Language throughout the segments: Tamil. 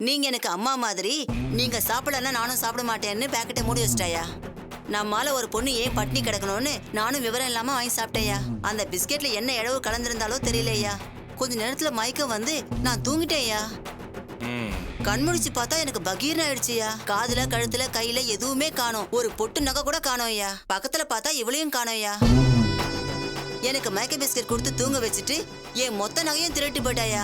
நீங்க எனக்கு அம்மா மாதிரி, நீங்க சாப்பிடலன்னா நானும் சாப்பிட மாட்டேன்னு பேக்கெட்டை மூடி வச்சிட்டாயா? நம்மால ஒரு பொண்ணு ஏன் பட்னி கிடக்கணும்னு நானும் விவரம் இல்லாம வாங்கி சாப்பிட்டேயா. அந்த பிஸ்கெட்ல என்ன இழவு கலந்திருந்தாலோ தெரியலையா. கொஞ்ச நேரத்துல மயக்கம் வந்து நான் தூங்கிட்டேயா. கண்முடிச்சு பார்த்தா எனக்கு பகீர்னு ஆயிடுச்சுயா. காதுல கழுத்துல கையில எதுவுமே காணோம். ஒரு பொட்டு நகை கூட காணோம்யா. பக்கத்துல பார்த்தா இவளையும் காணோம்யா. எனக்கு மயக்க பிஸ்கெட் கொடுத்து தூங்க வச்சுட்டு என் மொத்த நகையும் திருட்டு போயிட்டாயா.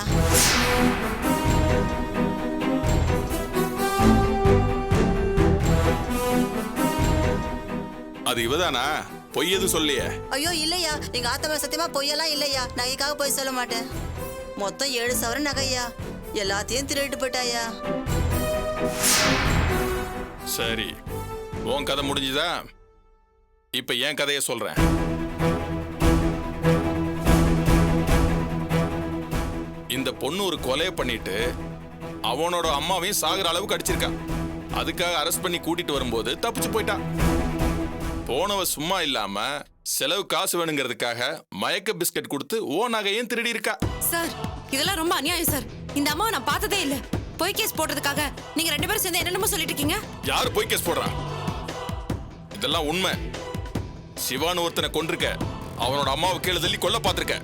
அது இவதானா? பொய் எதுவும் சொல்லியே? ஐயோ இல்லையா, எங்க ஆத்தமா சத்தியமா பொய்யெல்லாம் இல்லையா. நகைக்காக போய் சொல்ல மாட்டேன். மொத்தம் 7 சவரன் நகையா. எல்லாத்தையும் திருட்டு போயிட்டாயா. சரி, உன் கதை முடிஞ்சுதா? இப்ப என் கதையை சொல்றேன். இந்த பொண்ணு ஒரு கொலையை பண்ணிட்டு அவனோட அம்மாவையும் சாகுற அளவுக்கு அடிச்சிருக்கான். அதுக்காக அரெஸ்ட் பண்ணி கூட்டிட்டு வரும்போது தப்பிச்சு போயிட்டான். போனவ சும்மா இல்லாம செலவு காசு வேணுங்கிறதுக்காக மயக்க பிஸ்கட் கொடுத்து ஓ நகையும் திருடி இருக்கா. சார், இதெல்லாம் ரொம்ப அநியாயம் சார். இந்த அம்மாவை நான் பார்த்ததே இல்ல. பொய் கேஸ் போடுறதுக்காக நீங்க 2 பேரும் சேர்ந்து என்னென்னமோ சொல்லிட்டு இருக்கீங்க. யாரு பொய் கேஸ் போடுறா? இதெல்லாம் உண்மை. சிவான்னு ஒருத்தனை கொண்டிருக்க, அவனோட அம்மாவை கீழே தள்ளி கொல்ல பார்த்திருக்க,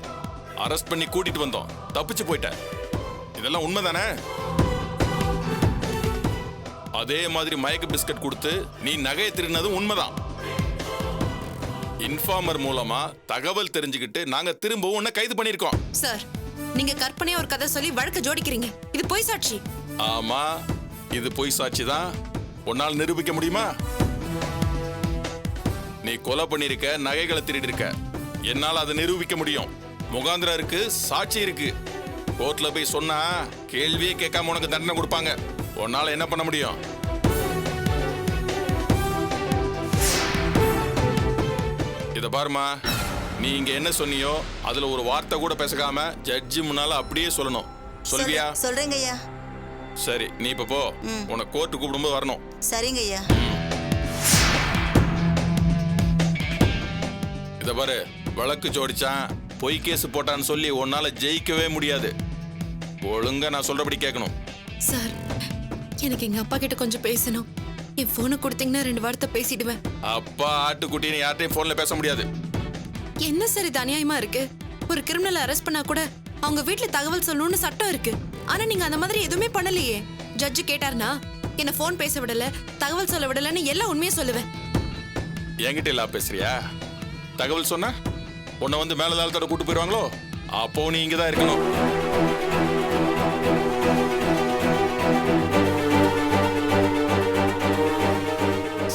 அரெஸ்ட் பண்ணி கூட்டிட்டு வந்தோம், தப்பிச்சு போயிட்ட. இதெல்லாம் உண்மைதானே? அதே மாதிரி மயக்க பிஸ்கட் கொடுத்து நீ நகையை திருடினதும் உண்மைதான். இன்ஃபார்மர் மூலமா தகவல் தெரிஞ்சுக்கிட்டு நாங்க திரும்பவும் உன்னை கைது பண்ணிருக்கோம். சார், நீங்க கற்பனையா ஒரு கதை சொல்லி வழக்கு ஜோடிக்கிறீங்க. இது பொய் சாட்சி. ஆமா, இது பொய் சாட்சி தான். உன்னால் நிரூபிக்க முடியுமா? நீ கொலை பண்ணிருக்க, நகைகளை திருடி இருக்க. என்னால அதை நிரூபிக்க முடியும். முகாந்திரம் இருக்கு, சாட்சி இருக்கு. கோர்ட்ல போய் சொன்னா கேள்வியே கேட்காம உனக்கு தண்டனை கொடுப்பாங்க. உன்னால என்ன பண்ண முடியும்? இத பாருமா, நீ இங்க என்ன சொன்னியோ அதுல ஒரு வார்த்தை கூட பேசாம ஜட்ஜி முன்னால அப்படியே சொல்லணும். சொல்வியா? சொல்றேங்க ஐயா. சரி, நீ இப்ப போ. உனக்கு கோர்ட்டு கூப்பிடும்போது வரணும். சரிங்க ஐயா. இத பாரு, வழக்கு ஜோடிச்சான், பொய் கேஸ் போட்டான்னு சொல்லி உன்னால ஜெயிக்கவே முடியாது. ஒழுங்கா நான் சொல்றபடி கேட்கணும். சார், எனக்கு எங்க அப்பா கிட்ட கொஞ்சம் பேசணும். என் போனை கொடுத்தீங்கன்னா 2 வார்த்தை பேசிடுவேன். அப்பா ஆட்டுக்குட்டின்னு யார்ட்டையும் போன்ல பேச முடியாது. என்ன சார் இது அநியாயமா இருக்கு? ஒரு கிரிமினல் அரெஸ்ட் பண்ணா கூட அவங்க வீட்டுல தகவல் சொல்லணும்னு சட்டம் இருக்கு. ஆனா நீங்க அந்த மாதிரி எதுவுமே பண்ணலையே. ஜட்ஜு கேட்டாருன்னா என்ன போன் பேச விடல, தகவல் சொல்ல விடலன்னு எல்லா உண்மையும் சொல்லுவேன். என்கிட்ட இல்ல பேசுறியா? தகவல் சொன்னா உன்னை வந்து மேலதாளத்தோட கூட்டு போயிருவாங்களோ? அப்போ நீ இங்கதான் இருக்கணும்.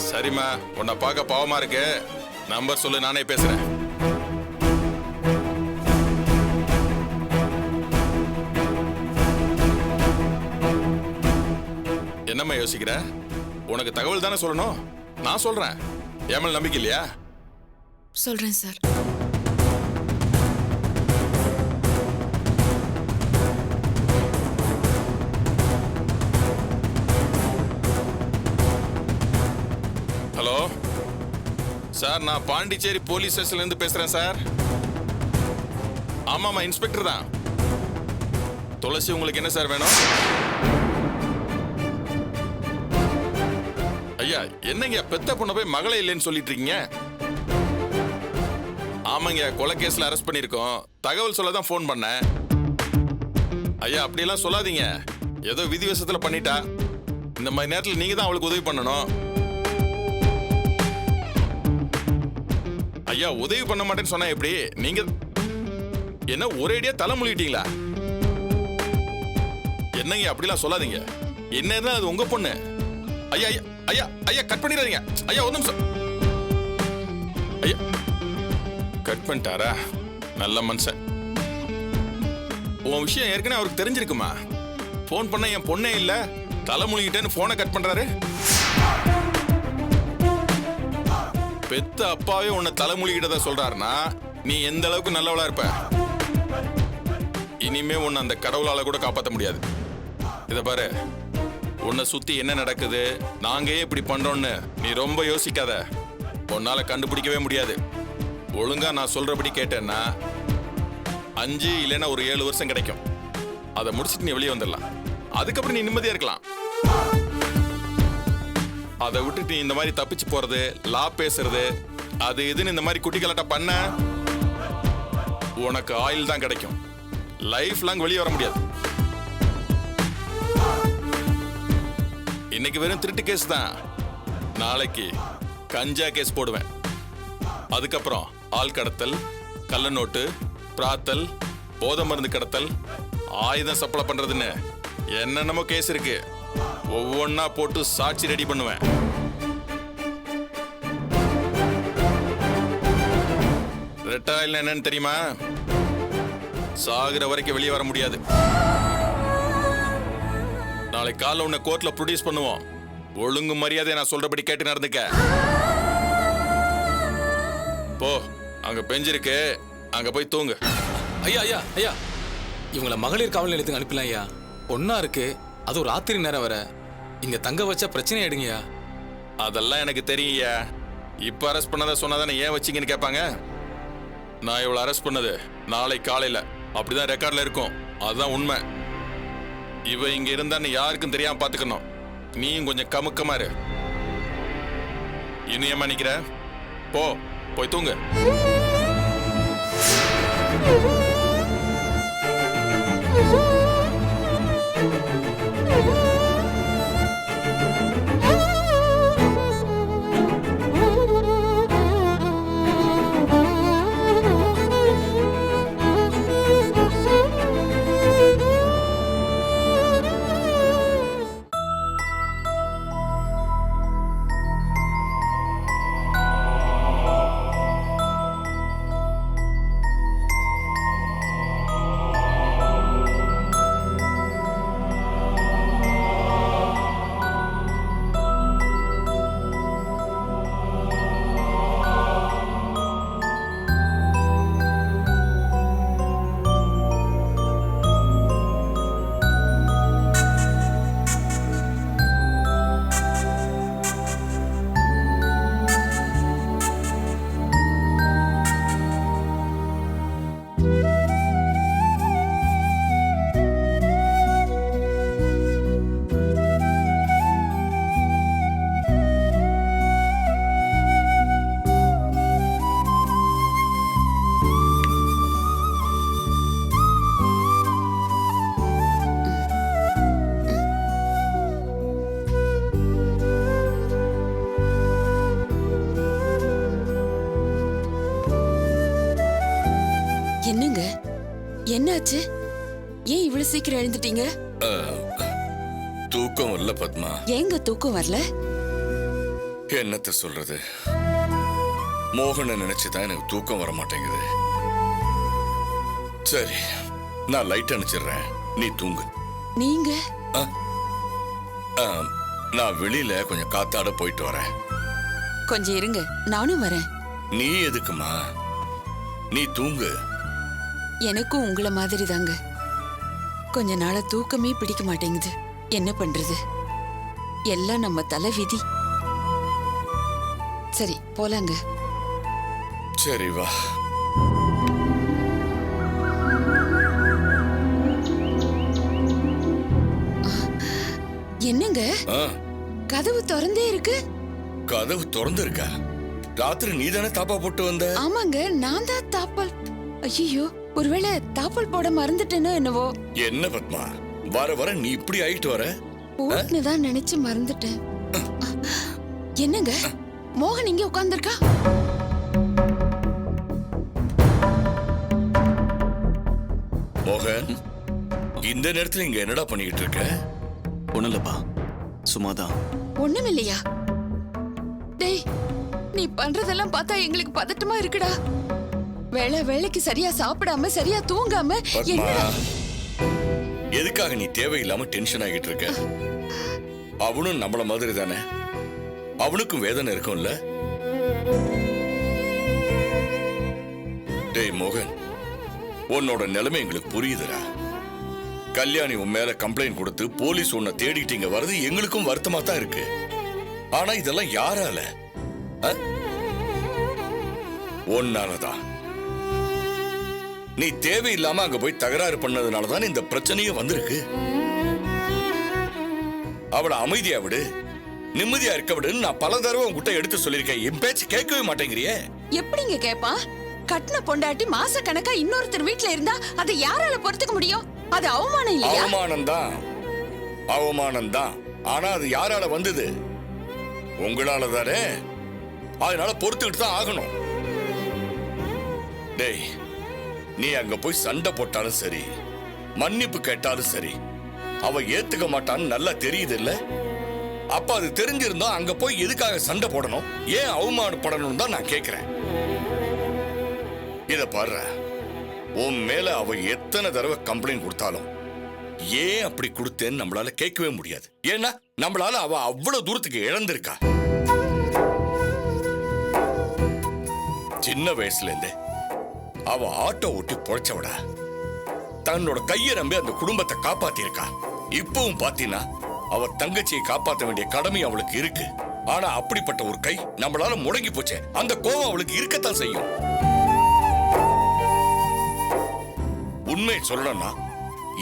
சரிம்மா, உன்னை பார்க்க பாவமா இருக்கு. நம்பர் சொல்லு, நானே பேசுறேன். என்னம்மா யோசிக்கிற? உனக்கு தகவல் தானே சொல்லணும். நான் சொல்றேன். ஏமல் நம்பிக்கை இல்லையா? சொல்றேன் சார். ஹலோ சார், நான் பாண்டிச்சேரி போலீஸ் ஸ்டேஷன்ல இருந்து பேசுறேன் சார். ஆமாமா, இன்ஸ்பெக்டர் தான். துளசி, உங்களுக்கு என்ன சார் வேணும்? ஐயா, என்னங்க பெத்த பொண்ணை போய் மகளே இல்லைன்னு சொல்லிட்டு இருக்கீங்க? ஆமாங்க, கொலை கேஸ்ல அரெஸ்ட் பண்ணிருக்கோம். தகவல் சொல்ல தான் போன் பண்ணேன். ஐயா, அப்படியெல்லாம் சொல்லாதீங்க. ஏதோ விதிவசத்துல பண்ணிட்டா. இந்த மாதிரி நேரத்தில் நீங்க தான் அவளுக்கு உதவி பண்ணணும். ஐயா, உதவி பண்ண மாட்டேன்னு சொன்னா எப்படி? நீங்க என்ன ஒரேடியா தலை முழுகிட்டீங்களா? என்னங்க அப்படிலாம் சொல்லாதீங்க. என்ன அது உங்க பொண்ணு. ஐயா ஐயா ஐயா ஐயா, கட் பண்ணிடாதீங்க. ஐயா, ஒரு நிமிஷம். ஐயா, கட் பண்ணிட்டாரா? நல்ல மனுஷன். உன் விஷயம் ஏற்கனவே அவருக்கு தெரிஞ்சிருக்குமா? போன் பண்ண என் பொண்ணே இல்ல, தலை முழுகிட்டேன்னு போனை கட் பண்றாரு. பெத்த அப்பாவே உன்னை தலைமொழிகிட்டத சொல்றாருன்னா நீ எந்த அளவுக்கு நல்லவளா இருப்ப. இனிமே உன்னை அந்த கடவுளால கூட காப்பாற்ற முடியாது. இத பாரு, உன்னை சுத்தி என்ன நடக்குது, நாங்க ஏன் இப்படி பண்றோம்னு நீ ரொம்ப யோசிக்காத. உன்னால கண்டுபிடிக்கவே முடியாது. ஒழுங்கா நான் சொல்றபடி கேட்டேன்னா 5 இல்லைன்னா ஒரு 7 வருஷம் கிடைக்கும். அதை முடிச்சுட்டு நீ வெளியே வந்துடலாம். அதுக்கப்புறம் நீ நிம்மதியா இருக்கலாம். அதை விட்டுட்டு நீ இந்த மாதிரி தப்பிச்சு போறது, லா பேசுறது, அது இதுன்னு இந்த மாதிரி குட்டி கலாட்டா பண்ண உனக்கு ஆயில் தான் கிடைக்கும். லைஃப் லாங் வெளியே வர முடியாது. இன்னைக்கு வெறும் திருட்டு கேஸ் தான், நாளைக்கு கஞ்சா கேஸ் போடுவேன். அதுக்கப்புறம் ஆள் கடத்தல், கள்ள நோட்டு, பிராத்தல், போதை மருந்து கடத்தல், ஆயுதம் சப்ளை பண்றதுன்னு என்னென்னமோ கேஸ் இருக்கு. ஒவ்வொன்னா போட்டு சாட்சி ரெடி பண்ணுவேன். ரெட் ஆயில் என்னன்னு தெரியுமா? சாகுற வரைக்கும் வெளியே வர முடியாது. நாளை காலைல உன்னை கோர்ட்ல ப்ரொடியூஸ் பண்ணுவோம். ஒழுங்கு மரியாதை நான் சொல்றபடி கேட்டு நடந்துக்க. போ, அங்க பெஞ்ச் இருக்கு, அங்க போய் தூங்கு. ஐயா ஐயா ஐயா, இவங்கள மகளிர் காவல் நிலையத்துக்கு அனுப்பலாம் ஐயா. ஒன்னா இருக்கு, அது ஒரு ராத்திரி நேரம் வர. இங்க தங்க வச்சா பிரச்சனை ஆயிடுங்கய்யா. அதெல்லாம் எனக்கு தெரியும்யா. இப்ப அரெஸ்ட் பண்ணதை சொன்னாதானே ஏன் வச்சிங்கன்னு கேட்பாங்க. நான் இவளை அரெஸ்ட் பண்ணது நாளை காலையில, அப்படிதான் ரெக்கார்ட்ல இருக்கும். அதுதான் உண்மை. இவ இங்க இருந்தான்னு யாருக்கும் தெரியாம பாத்துக்கணும். நீயும் கொஞ்சம் கமுக்கமா இரு. இன்னும் ஏமா நிக்கிற? போ, போய் தூங்கு. என்னங்க, என்னாச்சு? ஏன் இவ்வளவு சீக்கிரம் எழுந்துட்டீங்க? தூக்கம் வரல பத்மா. ஏங்க தூக்கம் வரல? என்னத்த சொல்றது, மோகனை நினைச்சுதான் எனக்கு தூக்கம் வர மாட்டேங்குது. சரி, நான் லைட் அணைச்சிடுறேன், நீ தூங்கு. நீங்க? நான் வெளியில கொஞ்சம் காத்தாட போயிட்டு வரேன். கொஞ்சம் இருங்க, நானும் வரேன். நீ எதுக்குமா? நீ தூங்கு. எனக்கும் உங்களை மாதிரி தாங்க. கொஞ்ச நாளா தூக்கமே பிடிக்க மாட்டேங்குது. என்ன பண்றது? எல்லாம் நம்ம தலை விதி. சரி, போலாங்க. சரி வா. என்னங்க, கதவு திறந்தே இருக்கு? கதவு திறந்து இருக்கா? ராத்திரி நீ தானே தாப்பா போட்டு வந்த? ஆமாங்க, நான் தான் தாப்பால். ஐயோ, ஒருவேளை தாப்பால் போட மறந்துட்டேனோ என்னவோ. என்ன பத்மா, வர வர நீ இப்படி ஆயிட்டு வர? போட்டுன்னு தான் நினைச்சு மறந்துட்டேன். என்னங்க, மோகன் இங்க உட்கார்ந்திருக்கா? மோகன், இந்த நேரத்துல இங்க என்னடா பண்ணிக்கிட்டு இருக்க? ஒண்ணும் இல்லப்பா, சும்மாதான். ஒண்ணும் இல்லையா? டேய், நீ பண்றதெல்லாம் பார்த்தா எங்களுக்கு பதட்டமா இருக்குடா. வேளைக்கு சரியா சாப்பிடாம சரியா தூங்காம பத்மா, என்னடா? எதுக்காக நீ தேவையில்லாம டென்ஷன் ஆகிட்டு இருக்க? அவனும் நம்மள மாதிரி தானே, அவனுக்கும் வேதனை இருக்கும்ல. டேய் மோகன், உன்னோட நிலைமை எங்களுக்கு புரியுதுடா. கல்யாணி உன் மேல கம்ப்ளைண்ட் கொடுத்து போலீஸ் உன்னை தேடிட்டு இங்க வர்றது எங்களுக்கும் வருத்தமா தான் இருக்கு. ஆனா இதெல்லாம் யாரால? உன்னாலதான். நீ தேவையில்லாம அங்க போய் தகராறு பண்ணதுனாலதான் இந்த பிரச்சனையே வந்திருக்கு. அவளை அமைதியா விடு, நிம்மதியா இருக்க விடுன்னு நான் பல தடவை உன்கிட்ட எடுத்து சொல்லியிருக்கேன். என் பேச்சு கேட்கவே மாட்டேங்கிறியே. எப்படிங்க கேப்பான்? கட்டின பொண்டாட்டி மாச கணக்கா இன்னொருத்தர் வீட்டுல இருந்தா அதை யாரால பொறுத்துக்க முடியும்? அது அவமானம் இல்லையா? அவமானம்தான், அவமானம்தான். ஆனா அது யாரால வந்தது? உங்களால தானே. அதனால பொறுத்துக்கிட்டு தான் ஆகணும். டேய், நீ அங்க போய் சண்டை போட்டாலும் சரி, மன்னிப்பு கேட்டாலும் சரி, அவ ஏத்துக்க மாட்டான்னு நல்லா தெரியுது இல்ல? அப்ப அது தெரிஞ்சிருந்தா அங்க போய் எதுக்காக சண்டை போடணும், ஏன் அவமானப்படணும் தான் நான் கேக்குறேன். இத பாரு, உன் மேல அவ எத்தனை தடவை கம்ப்ளைண்ட் கொடுத்தாலும் ஏன் அப்படி கொடுத்தேன்னு நம்மளால கேட்கவே முடியாது. ஏன்னா நம்மளால அவ அவ்வளவு தூரத்துக்கு இழந்திருக்கா. சின்ன வயசுல இருந்தே அவ ஆட்டோ ஓட்டி பொழைச்சவடா. தன்னோட கையை நம்பி அந்த குடும்பத்தை காப்பாத்தி இருக்கா. இப்பவும் பாத்தீங்கன்னா அவ தங்கச்சியை காப்பாற்ற வேண்டிய கடமை அவளுக்கு இருக்கு. ஆனா அப்படிப்பட்ட ஒரு கை நம்மளால முடங்கி போச்சே, அந்த கோபம் அவளுக்கு இருக்கத்தான் செய்யும். உண்மை சொல்லணும்னா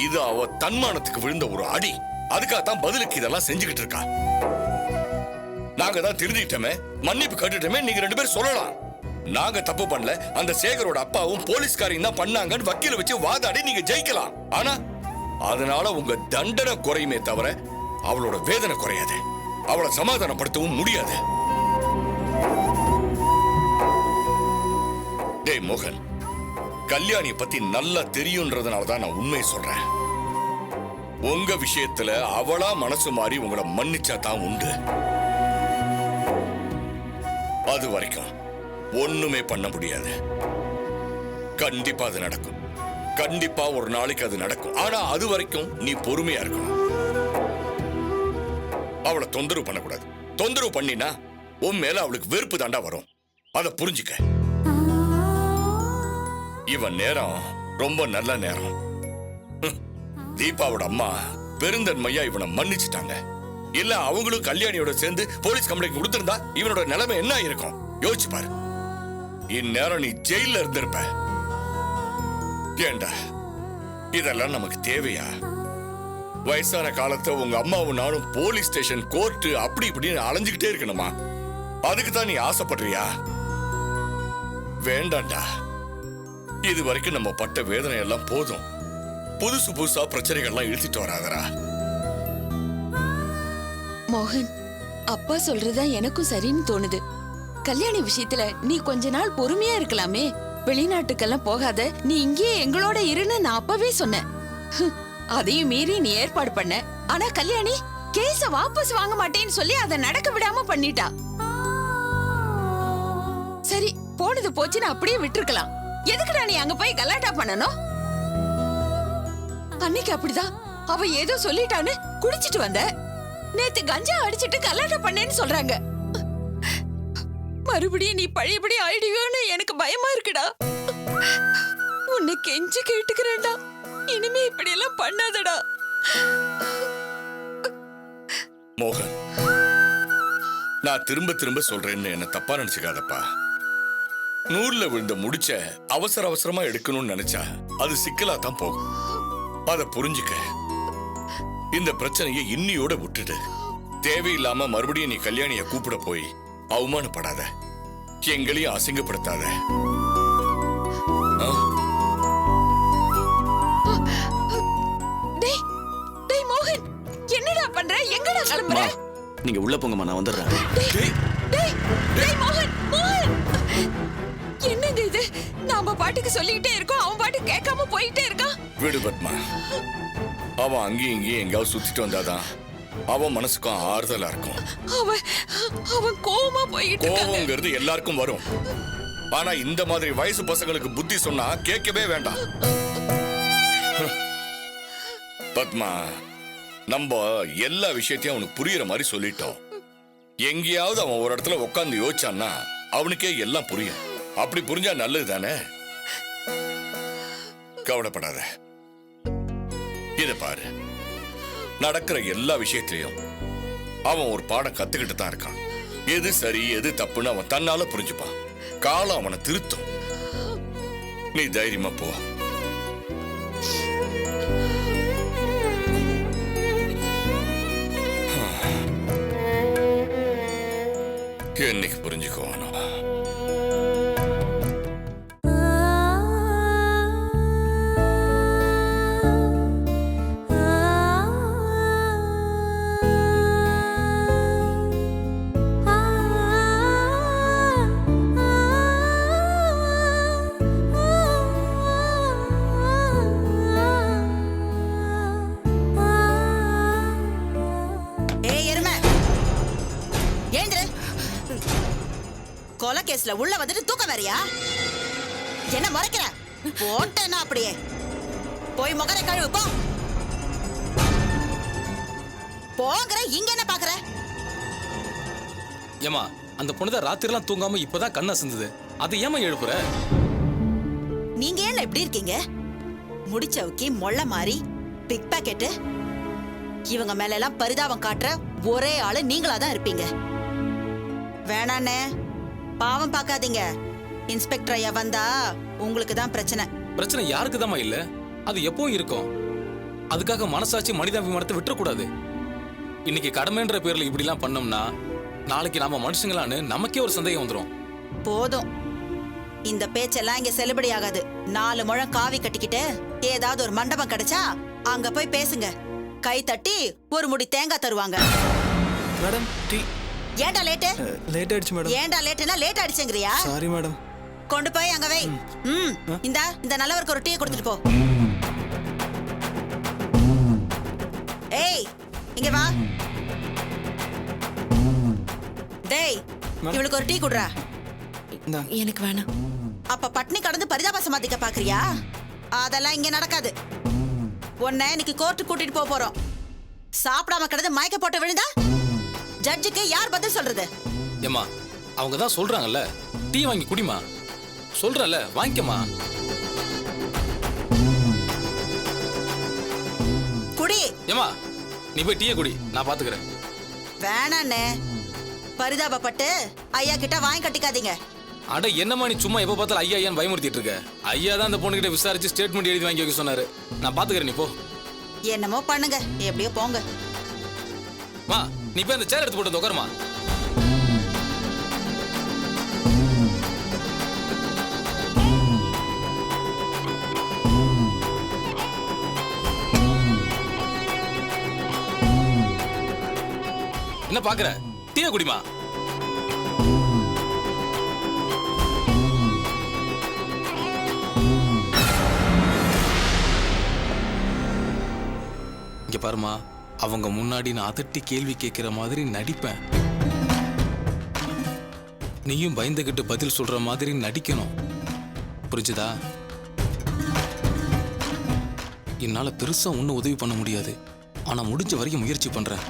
இது அவ தன்மானத்துக்கு விழுந்த ஒரு அடி. அதுக்காகத்தான் பதிலுக்கு இதெல்லாம் செஞ்சுக்கிட்டு இருக்கா. நாங்க தான் திருந்திட்டோமே, மன்னிப்பு கேட்டுட்டோமே, நீங்க 2 பேரும் சொல்லலாம். நாங்க தப்பு பண்ணல, அந்த சேகரோட அப்பாவும் போலீஸ்காரையும் தான் பண்ணாங்கன்னு வக்கீல வச்சு வாதாடி நீங்க ஜெயிக்கலாம். ஆனா அதனால உங்க தண்டனை குறையுமே தவிர அவளோட வேதனை குறையாது. அவளை சமாதானப்படுத்தவும் முடியாது. டேய் மோகன், கல்யாணிய பத்தி நல்லா தெரியும்ன்றதுனாலதான் நான் உண்மையை சொல்றேன். உங்க விஷயத்துல அவளா மனசு மாறி உங்களை மன்னிச்சா தான் உண்டு. அது வரைக்கும் ஒண்ணுமே பண்ண முடியாது. கண்டிப்பா அது நடக்கும். கண்டிப்பா ஒரு நாளைக்கு அது நடக்கும். ஆனா அது வரைக்கும் நீ பொறுமையா இருக்கணும். அவளை தொந்தரவு பண்ணக்கூடாது. தொந்தரவு பண்ணினா உன் மேல அவளுக்கு வெறுப்பு தாண்டா வரும். அதை புரிஞ்சுக்க. இவன் நேரம் ரொம்ப நல்ல நேரம். தீபாவோட அம்மா பெருந்தன்மையா இவனை மன்னிச்சுட்டாங்க. இல்ல அவங்களும் கல்யாணியோட சேர்ந்து போலீஸ் கம்ப்ளைண்ட் கொடுத்திருந்தா இவனோட நிலைமை என்ன இருக்கும் யோசிச்சு பாரு. இந்நேரம் நீ ஜெயில இருந்திருப்ப. ஏண்டா இதெல்லாம் நமக்கு தேவையா? வயசான காலத்தை உங்க அம்மாவும் நானும் போலீஸ் ஸ்டேஷன், கோர்ட்டு அப்படி இப்படின்னு அலைஞ்சுக்கிட்டே இருக்கணுமா? அதுக்கு தான் நீ ஆசைப்படுறியா? வேண்டாண்டா. இது வரைக்கும் நம்ம பட்ட வேதனை எல்லாம் போதும். புதுசு புதுசா பிரச்சனைகள்லாம் இழுத்துட்டு வராதரா. மோகன், அப்பா சொல்றதுதான் எனக்கும் சரின்னு தோணுது. கல்யாணி விஷயத்துல நீ கொஞ்ச நாள் பொறுமையா இருக்கலாமே. வெளிநாட்டுக்கெல்லாம் போகாத, நீ இங்கேயே எங்களோட இருன்னு நான் அப்பவே சொன்னேன். அதையும் மீறி நீ ஏற்பாடு பண்ண. ஆனா கல்யாணி கேஸ வாபஸ் வாங்க மாட்டேன்னு சொல்லி அதை நடக்க விடாம பண்ணிட்டா. சரி, போனது போச்சுன்னு அப்படியே விட்டுருக்கலாம். எதுக்குடா நீ அங்க போய் கலாட்டா பண்ணணும்? அன்னைக்கு அப்படிதான் அவ ஏதோ சொல்லிட்டான்னு குடிச்சிட்டு வந்த. நேத்து கஞ்சா அடிச்சிட்டு கலாட்டா பண்ணேன்னு சொல்றாங்க. மறுபடியும் நீ பழையபடி ஆயிடுவியோன்னு எனக்கு பயமா இருக்குடா. உன்னை கெஞ்சி கேட்டுக்கிறேன்டா, இனிமே இப்படி எல்லாம் பண்ணாதடா. மோகன், நான் திரும்ப திரும்ப சொல்றேன்னு என்ன தப்பா நினைச்சுக்காதப்பா. நூல்ல விழுந்த முடிச்ச அவசர அவசரமா எடுக்கணும்னு நினைச்சா அது சிக்கலா தான் போகும். அத புரிஞ்சுக்க. இந்த பிரச்சனையை இன்னியோட விட்டுடு. தேவையில்லாம மறுபடியும் நீ கல்யாணிய கூப்பிட போய் அவமானப்படாத, எங்களையும் அசிங்கப்படுத்தாத. டேய் டேய் மோகன், என்னடா பண்ற? எங்கடா கிளம்புற? நீங்க உள்ள போங்கம்மா, நான் வந்துடுறேன். டேய் டேய் டேய் மோகன், மோகன், என்னங்க இது? நாம பாட்டுக்கு சொல்லிக்கிட்டே இருக்கோம், அவன் பாட்டுக்கு கேட்காம போயிட்டே இருக்கான். விடு பத்மா, அவன் அங்கேயும் இங்கேயும் எங்காவது சுத்திட்டு வந்தாதான் அவன் மனசுக்கும் ஆறுதலா இருக்கும். அவன் கோவமா போயிட்டு இருக்காங்க. கோவங்கிறது எல்லாருக்கும் வரும். ஆனா இந்த மாதிரி வயசு பசங்களுக்கு புத்தி சொன்னா கேட்கவே வேண்டாம். பத்மா, நம்ம எல்லா விஷயத்தையும் அவனுக்கு புரியுற மாதிரி சொல்லிட்டோம். எங்கேயாவது அவன் ஒரு இடத்துல உட்கார்ந்து யோசிச்சான்னா அவனுக்கே எல்லாம் புரியும். அப்படி புரிஞ்சா நல்லது தானே. கவலைப்படாத. இத பாரு, நடக்கிற எல்லா விஷயத்திலையும் அவன் ஒரு பாடம் கத்துக்கிட்டு தான் இருக்கான். எது சரி எது தப்புன்னு அவன் தன்னால புரிஞ்சுப்பான். காலம் அவனை திருத்தும். நீ தைரியமா போ. வயசுல உள்ள வந்துட்டு தூக்கம் வேறியா? என்ன முறைக்கிற? போட்டேன்னா அப்படியே போய் முகரை கழுவு போ. போங்கற இங்க என்ன பாக்குற? ஏமா அந்த பொண்ணுதான் ராத்திரிலாம் தூங்காம இப்பதான் கண்ணா செஞ்சது. அது ஏமா எழுப்புற? நீங்க ஏன் இப்படி இருக்கீங்க? முடிச்சவுக்கி மொள்ள மாறி பிக் பாக்கெட்டு இவங்க மேல எல்லாம் பரிதாபம் காட்டுற ஒரே ஆளு நீங்களா தான் இருப்பீங்க. வேணாண்ணே, பாவம் பார்க்காதீங்க. இன்ஸ்பெக்டர் ஐயா வந்தா உங்களுக்கு தான் பிரச்சனை. பிரச்சனை யாருக்குதாம்மா இல்ல, அது எப்பவும் இருக்கும். அதுக்காக மனசாட்சி மனிதாபிமானத்தை விட்டுறக்கூடாது. இன்னைக்கு கடமைன்ற பேர்ல இப்படி எல்லாம் பண்ணோம்னா நாளைக்கு நாம மனுஷங்களான்னு நமக்கே ஒரு சந்தேகம் வந்துடும். போதும், இந்த பேச்செல்லாம் இங்க செல்லுபடி ஆகாது. 4 முழம் காவி கட்டிக்கிட்டு ஏதாவது ஒரு மண்டபம் கிடைச்சா அங்க போய் பேசுங்க. கை தட்டி ஒரு முடி தேங்காய் தருவாங்க. Madam tea. ஏன்டா லேட்டு? லேட் ஆயிடுச்சு மேடம். ஏன்டா லேட்டுனா லேட் ஆயிடுச்சுங்கறியா? Sorry madam. கொண்டு போய் அங்க வை. இந்த நல்லவருக்கு ஒரு டீ கொடுத்துட்டு போ. ஏய் இங்க வா. டேய் இவளுக்கு ஒரு டீ குடுறா. எனக்கு வேணாம். அப்ப பட்னி கடந்து பரிதாப சமாதிக்க பாக்குறியா? அதெல்லாம் இங்க நடக்காது. உன்னை இன்னைக்கு கோர்ட்டு கூட்டிட்டு போறோம். சாப்பிடாம கிடந்து மயக்க போட்டு விழுந்தா ஜட்ஜுக்கு யார் பதில் சொல்றது? ஏமா அவங்க தான் சொல்றாங்கல்ல, டீ வாங்கி குடிமா. சொல்றல வாங்கிக்கமா. குடி. ஏமா நீ போய் டீயை குடி, நான் பாத்துக்கிறேன். வேணாண்ணே, பரிதாபப்பட்டு ஐயா கிட்ட வாங்கி கட்டிக்காதீங்க. அட என்னம்மா நீ சும்மா எப்ப பார்த்தாலும் ஐயா ஐயான்னு பயமுறுத்திட்டு இருக்க? ஐயா தான் அந்த பொண்ணுகிட்ட விசாரிச்சு ஸ்டேட்மெண்ட் எழுதி வாங்கி வைக்க சொன்னாரு. நான் பாத்துக்கிறேன், நீ போ. என்னமோ பண்ணுங்க, எப்படியோ போங்க. மா நீ போய் அந்த சேர் எடுத்து போட்டு உட்காருமா. என்ன பாக்குற? டீயை குடிமா. இங்க பாருமா, அவங்க முன்னாடி நான் அதட்டி கேள்வி கேட்கிற மாதிரி நடிப்பேன். நீயும் பயந்துகிட்டு பதில் சொல்ற மாதிரி நடிக்கணும். புரிஞ்சுதா? என்னால பெருசா ஒன்னும் உதவி பண்ண முடியாது, ஆனா முடிஞ்ச வரைக்கும் முயற்சி பண்றேன்.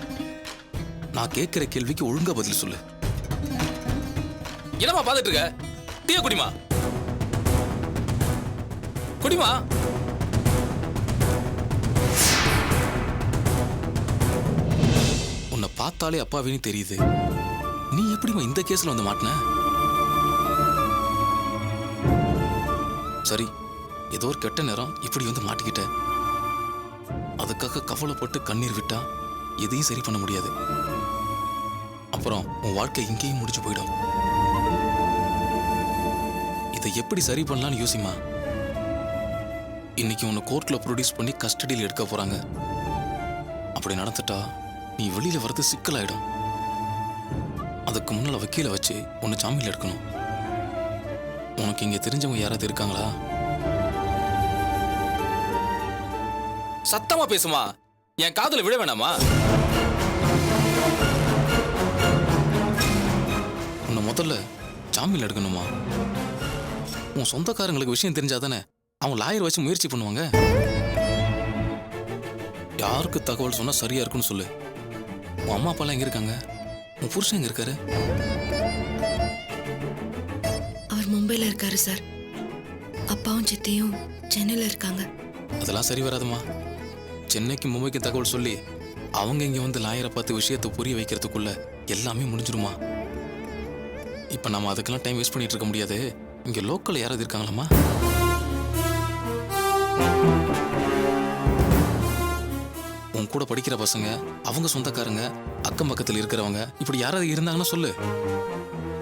நான் கேட்கிற கேள்விக்கு ஒழுங்கா பதில் சொல்லு. என்னமா பார்த்துட்டு இருக்க? டீயை குடிமா. குடிமா. உன்னை பார்த்தாலே அப்பாவின்னு தெரியுது. நீ எப்படிமா இந்த கேஸ்ல வந்து மாட்டின? சரி, ஏதோ ஒரு கெட்ட நேரம் இப்படி வந்து மாட்டிக்கிட்ட. அதுக்காக கவலைப்பட்டு கண்ணீர் விட்டா எதையும் சரி பண்ண முடியாது. அப்புறம் உன் வாழ்க்கை இங்கேயும் முடிச்சு போயிடும். இதை எப்படி சரி பண்ணலாம்னு யோசிமா. இன்னைக்கு உன்னை கோர்ட்ல ப்ரொடியூஸ் பண்ணி கஸ்டடியில் எடுக்க போறாங்க. அப்படி நடந்துட்டா நீ வெளியில வரது சிக்கலாயிடும். அதுக்கு முன்னால வக்கீல வச்சு உன்னை ஜாமீன்ல எடுக்கணும். உனக்கு இங்க தெரிஞ்சவங்க யாராவது இருக்காங்களா? சத்தமா பேசுமா, என் காதுல விழ வேணாமா? உன்னை முதல்ல ஜாமீன்ல எடுக்கணுமா? உன் சொந்தக்காரங்களுக்கு விஷயம் தெரிஞ்சாதானே அவங்க லாயர் வச்சு முயற்சி பண்ணுவாங்க. யாருக்கு தகவல் சொன்னா சரியா இருக்குன்னு சொல்லு. உன் அம்மா அப்பாலாம் எங்க இருக்காங்க? உன் புருஷன் எங்க இருக்காரு? அவர் மும்பைல இருக்காரு சார். அப்பாவும் சித்தியும் சென்னையில இருக்காங்க. அதெல்லாம் சரி வராதுமா. சென்னைக்கு மும்பைக்கு தகவல் சொல்லி அவங்க இங்க வந்து லாயரை பார்த்து விஷயத்தை புரிய வைக்கிறதுக்குள்ள எல்லாமே முடிஞ்சிருமா. இப்ப நம்ம அதுக்கெல்லாம் டைம் வேஸ்ட் பண்ணிட்டு இருக்க முடியாது. இங்க லோக்கல்ல யாராவது இருக்காங்களாமா? உன் கூட படிக்கிற பசங்க, அவங்க சொந்தக்காரங்க, அக்கம் பக்கத்தில் இருக்கிறவங்க, இப்படி யாராவது இருந்தாங்கன்னா சொல்லு.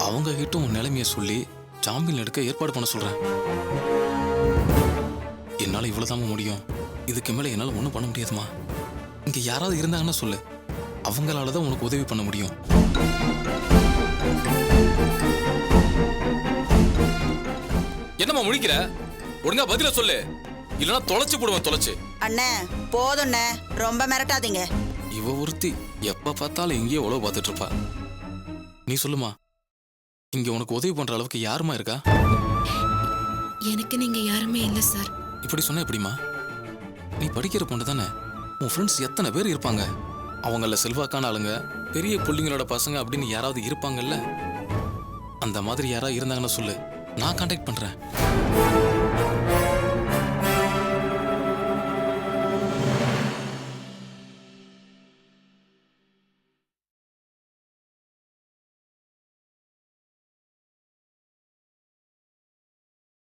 அவங்க கிட்ட உன் நிலைமையை சொல்லி ஜாமீன் எடுக்க ஏற்பாடு பண்ண சொல்றேன். என்னால இவ்வளவுதான் முடியும். இதுக்கு மேல என்னால ஒண்ணும் பண்ண முடியாதுமா. இங்க யாராவது இருந்தாங்கன்னா சொல்லு. அவங்களாலதான் உனக்கு உதவி பண்ண முடியும். என்னம்மா முடிக்கிற? ஒழுங்கா பதில சொல்லு, இல்லனா தொலைச்சு போடுவேன். தொலைச்சு. அண்ணே போதும்ண்ணே, ரொம்ப மிரட்டாதீங்க. இவ ஒருத்தி எப்ப பார்த்தாலும் இங்கேயே உழவு பார்த்துட்டு இருப்பா. நீ சொல்லுமா, இங்க உனக்கு உதவி பண்ற அளவுக்கு யாருமா இருக்கா? எனக்கு நீங்க யாருமே இல்ல சார். இப்படி சொன்ன எப்படிமா? நீ படிக்கிற பொண்ணு தானே, உன் ஃப்ரெண்ட்ஸ் எத்தனை பேர் இருப்பாங்க. அவங்கள செல்வாக்கான ஆளுங்க, பெரிய புள்ளிங்களோட பசங்க அப்படின்னு யாராவது இருப்பாங்கல்ல. அந்த மாதிரி யாராவது இருந்தாங்கன்னு சொல்லு, நான் கான்டாக்ட் பண்றேன்.